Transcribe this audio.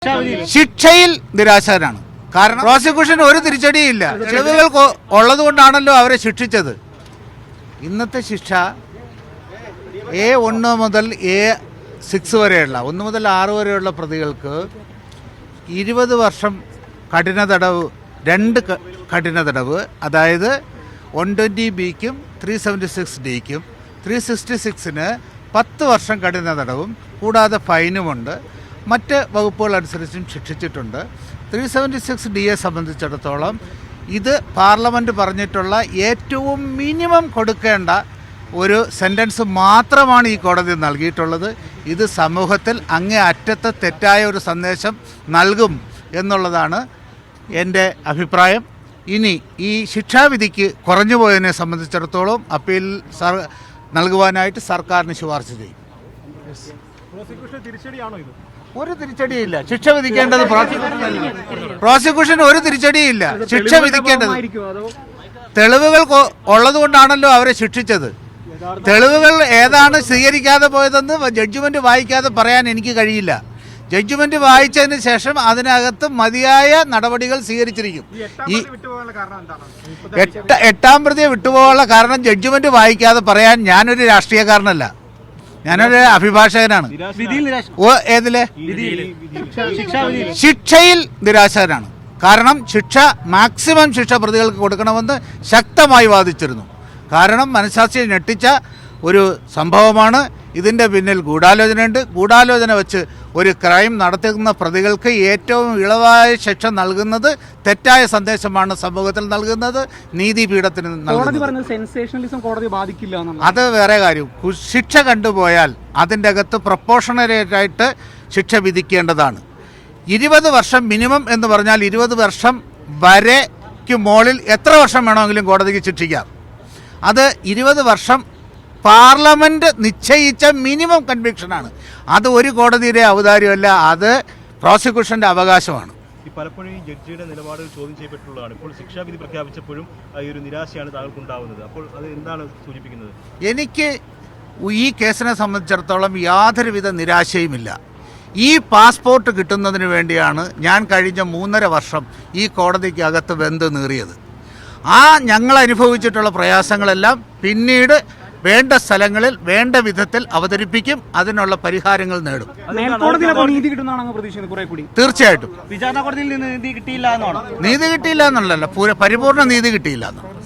ശിക്ഷയിൽ നിരാശനാണ്. കാരണം പ്രോസിക്യൂഷന് ഒരു തിരിച്ചടിയില്ല. തെളിവുകൾ ഉള്ളത് കൊണ്ടാണല്ലോ അവരെ ശിക്ഷിച്ചത്. ഇന്നത്തെ ശിക്ഷ A1 മുതൽ A6 വരെയുള്ള 1 മുതൽ 6 വരെയുള്ള പ്രതികൾക്ക് 20 വർഷം കഠിന തടവ്, 2 കഠിന തടവ്, അതായത് 120B-ക്കും 376D-ക്കും 366-ന് 10 വർഷം കഠിന തടവും കൂടാതെ ഫൈനുമുണ്ട്. മറ്റ് വകുപ്പുകൾ അനുസരിച്ചും ശിക്ഷിച്ചിട്ടുണ്ട്. 376Dയെ സംബന്ധിച്ചിടത്തോളം ഇത് പാർലമെൻറ്റ് പറഞ്ഞിട്ടുള്ള ഏറ്റവും മിനിമം കൊടുക്കേണ്ട ഒരു സെൻറ്റൻസ് മാത്രമാണ് ഈ കോടതി നൽകിയിട്ടുള്ളത്. ഇത് സമൂഹത്തിൽ അങ്ങേ അറ്റത്ത് തെറ്റായ ഒരു സന്ദേശം നൽകും എന്നുള്ളതാണ് എൻ്റെ അഭിപ്രായം. ഇനി ഈ ശിക്ഷാവിധിക്ക് കുറഞ്ഞു പോയതിനെ സംബന്ധിച്ചിടത്തോളം അപ്പീൽ നൽകുവാനായിട്ട് സർക്കാരിന് ശുപാർശ ചെയ്യും. ഒരു തിരിച്ചടിയില്ല. ശിക്ഷ വിധിക്കേണ്ടത് പ്രോസിക്യൂഷന് ഒരു തിരിച്ചടിയില്ല. ശിക്ഷ വിധിക്കേണ്ടത് തെളിവുകൾ ഉള്ളത് കൊണ്ടാണല്ലോ അവരെ ശിക്ഷിച്ചത്. തെളിവുകൾ ഏതാണ് സ്വീകരിക്കാതെ പോയതെന്ന് ജഡ്ജ്മെന്റ് വായിക്കാതെ പറയാൻ എനിക്ക് കഴിയില്ല. ജഡ്ജ്മെന്റ് വായിച്ചതിന് ശേഷം അതിനകത്ത് മതിയായ നടപടികൾ സ്വീകരിച്ചിരിക്കും. ഈ 8ാം പ്രതിയെ വിട്ടുപോകാനുള്ള കാരണം ജഡ്ജ്മെന്റ് വായിക്കാതെ പറയാൻ ഞാനൊരു രാഷ്ട്രീയക്കാരനല്ല, ഞാനൊരു അഭിഭാഷകനാണ്. ഏതിലെ ശിക്ഷയിൽ നിരാശനാണ്. കാരണം മാക്സിമം ശിക്ഷ പ്രതികൾക്ക് കൊടുക്കണമെന്ന് ശക്തമായി വാദിച്ചിരുന്നു. കാരണം മനഃശാസ്ത്രിയെ ഞെട്ടിച്ച ഒരു സംഭവമാണ്. ഇതിൻ്റെ പിന്നിൽ ഗൂഢാലോചനയുണ്ട്. ഗൂഢാലോചന വെച്ച് ഒരു ക്രൈം നടത്തുന്ന പ്രതികൾക്ക് ഏറ്റവും ഇളവായ ശിക്ഷ നൽകുന്നത് തെറ്റായ സന്ദേശമാണ് സമൂഹത്തിൽ നൽകുന്നത്, നീതിപീഠത്തിന് നൽകുന്നത്. അത് വേറെ കാര്യം. ശിക്ഷ കണ്ടുപോയാൽ അതിൻ്റെ അകത്ത് പ്രൊപ്പോർഷണലേറ്റായിട്ട് ശിക്ഷ വിധിക്കേണ്ടതാണ്. 20 വർഷം മിനിമം എന്ന് പറഞ്ഞാൽ 20 വർഷം വരെക്ക് മുകളിൽ എത്ര വർഷം വേണമെങ്കിലും കോടതിക്ക് ശിക്ഷിക്കാം. അത് 20 വർഷം പാർലമെൻറ്റ് നിശ്ചയിച്ച മിനിമം കൺവിക്ഷനാണ്. അത് ഒരു കോടതിയുടെ ഔദാര്യമല്ല, അത് പ്രോസിക്യൂഷൻ്റെ അവകാശമാണ്. പലപ്പോഴും ജഡ്ജിയുടെ നിലപാടുകൾ ചോദ്യം ചെയ്യപ്പെട്ടുള്ളതാണ്. ഇപ്പോൾ ശിക്ഷാവിധി പ്രഖ്യാപിച്ചപ്പോഴും ഈ ഒരു നിരാശയാണ് താങ്കൾക്കുണ്ടാവുന്നത്. അപ്പോൾ അത് എന്താണ് സൂചിപ്പിക്കുന്നത്? എനിക്ക് ഈ കേസിനെ സംബന്ധിച്ചിടത്തോളം യാതൊരുവിധ നിരാശയുമില്ല. ഈ പാസ്പോർട്ട് കിട്ടുന്നതിന് വേണ്ടിയാണ് ഞാൻ കഴിഞ്ഞ 3.5 വർഷം ഈ കോടതിക്ക് അകത്ത് വെന്ത് നീറിയത്. ഞങ്ങൾ അനുഭവിച്ചിട്ടുള്ള പ്രയാസങ്ങളെല്ലാം പിന്നീട് വേണ്ട സ്ഥലങ്ങളിൽ വേണ്ട വിധത്തിൽ അവതരിപ്പിക്കും, അതിനുള്ള പരിഹാരങ്ങൾ നേടും. തീർച്ചയായിട്ടും നീതി കിട്ടിയില്ല എന്നുള്ളതല്ല, പരിപൂർണ്ണ നീതി കിട്ടിയില്ല എന്നാണ്.